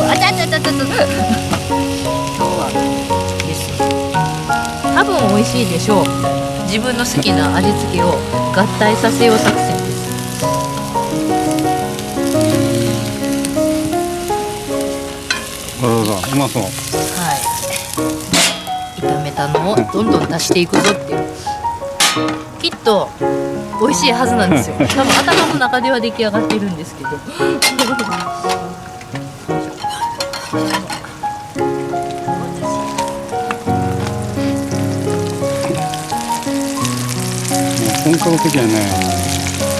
あたたたたた。今日はですね。多分美味しいでしょう。自分の好きな味付けを合体させよう作戦です。うまそう。はい。炒めたのをどんどん足していくぞっていう。きっと美味しいはずなんですよ。多分頭の中では出来上がってるんですけど。本格的やね。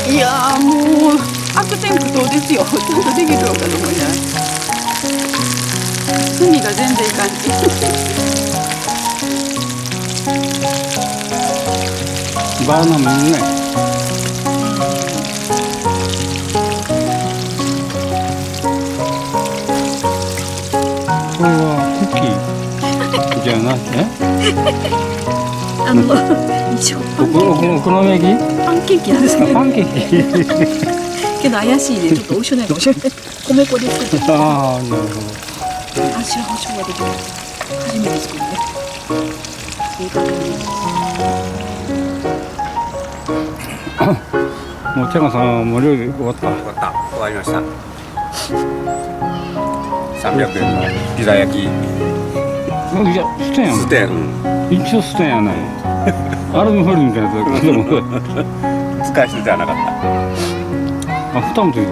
いやーもう悪天苦闘ですよ。ちゃんとできるのかと思いながら。炭が全然いかんし。バーナムね。これはクッキーじゃなくて？一応お好み焼き？パンケーキなんですけど。パンケーキ。けど怪しいでちょっと美味しくないかもしれない。米粉で作って。ああ、なるほど。味保証ができない。初めて作るね。いい加減です。もうチャガさんもう料理終わった？終わりました。300円のピザ焼き。いや、ステンやん。ステン。一応ステンやない。アルミホイルみたいなやつだけど。使い捨てではなかった。あ、蓋もついてる。